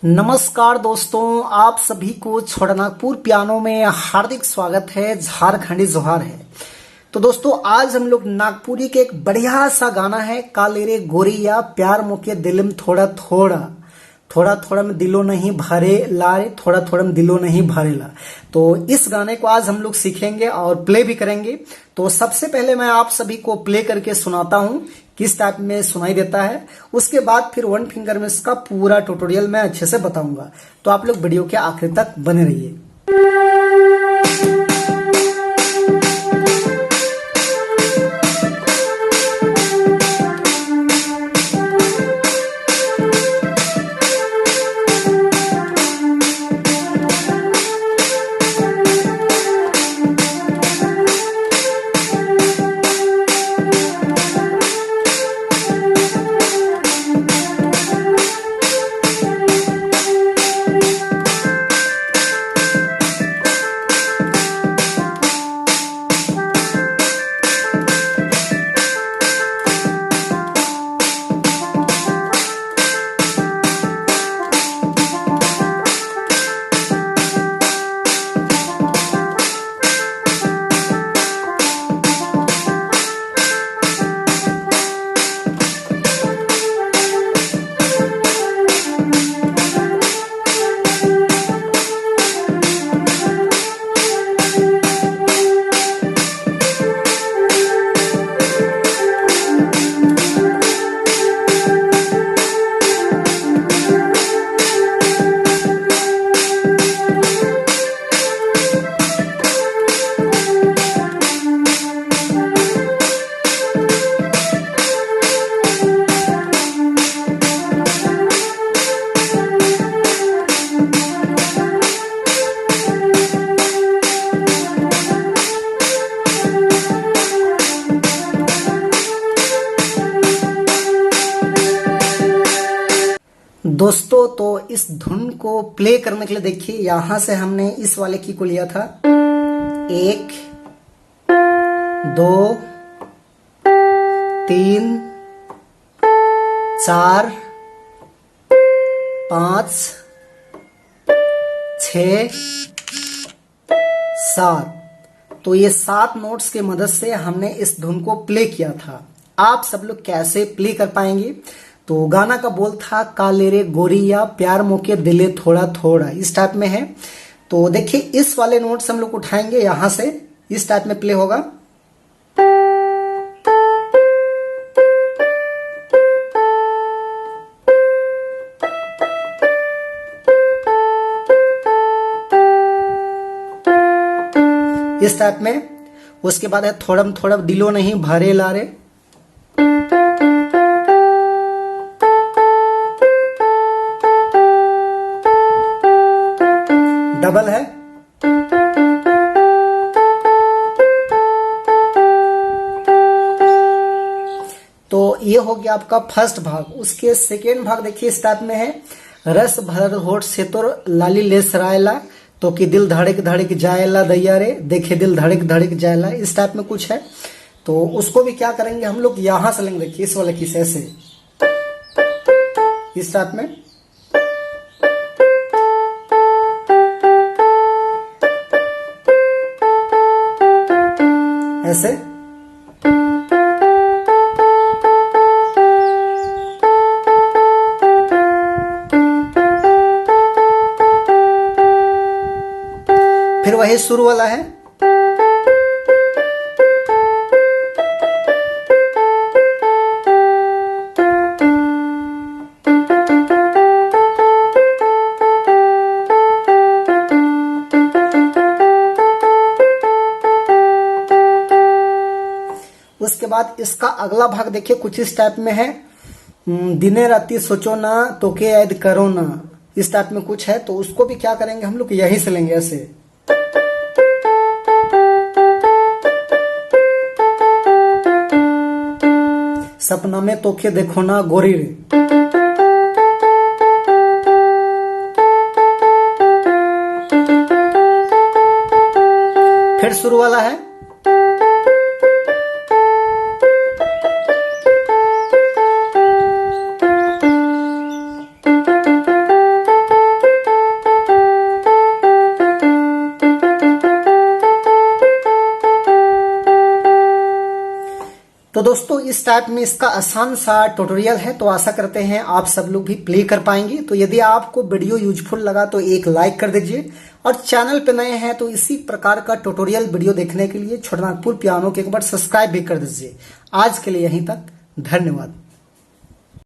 नमस्कार दोस्तों, आप सभी को छोटानागपुर पियानो में हार्दिक स्वागत है। झारखंडी जोहार है। तो दोस्तों, आज हम लोग नागपुरी के एक बढ़िया सा गाना है कालेरे गोरिया प्यार मुके दिल में थोड़ा थोड़ा थोड़ा थोड़ा में दिलो नहीं भरे ला रे, थोड़ा थोड़ा में दिलो नहीं भरे ला। तो इस गाने को आज हम लोग सीखेंगे और प्ले भी करेंगे। तो सबसे पहले मैं आप सभी को प्ले करके सुनाता हूं किस टाइप में सुनाई देता है। उसके बाद फिर वन फिंगर में इसका पूरा ट्यूटोरियल मैं अच्छे से बताऊंगा। तो आप लोग वीडियो के आखिर तक बने रहिए। दोस्तों, तो इस धुन को प्ले करने के लिए देखिए, यहां से हमने इस वाले की को लिया था 1 2 3 4 5 6 7। तो ये 7 नोट्स के मदद से हमने इस धुन को प्ले किया था। आप सब लोग कैसे प्ले कर पाएंगे? तो गाना का बोल था कालेरे गोरिया प्यार मोके दिले थोड़ा थोड़ा, इस टाइप में है। तो देखिए, इस वाले नोट्स हम लोग उठाएंगे, यहां से इस टाइप में प्ले होगा। इस टाइप में। उसके बाद है थोड़म थोड़ा दिलो नहीं भरे ला रे। डबल है। तो ये हो गया आपका फर्स्ट भाग। उसके सेकेंड भाग देखिए, इस टाइप में है। रस भर होठ से तो लाली ले सरायला, तो कि दिल धड़क धड़क जायला दैया रे, देखे दिल धड़क धड़क जायला, इस टाइप में कुछ है। तो उसको भी क्या करेंगे हम लोग, यहां से लेंगे। देखिए, इस वाले की से ऐसे, इस टाइप में। ऐसे। फिर वही शुरू वाला है। उसके बाद इसका अगला भाग देखिए, कुछ इस टाइप में है। दिने राती सोचो ना तो के ऐद करो ना, इस टाइप में कुछ है। तो उसको भी क्या करेंगे हम लोग, यही से लेंगे ऐसे। सपना में तोखे देखो ना गोरी रे। फिर शुरू वाला है। तो दोस्तों इस टाइप में इसका आसान सा ट्यूटोरियल है, तो आशा करते हैं आप सब लोग भी प्ले कर पाएंगे। तो यदि आपको वीडियो यूजफुल लगा तो एक लाइक कर दीजिए, और चैनल पे नए हैं तो इसी प्रकार का ट्यूटोरियल वीडियो देखने के लिए छोटा नागपुर पियानो को एक बार सब्सक्राइब भी कर दीजिए। आज के लिए यहीं तक, धन्यवाद।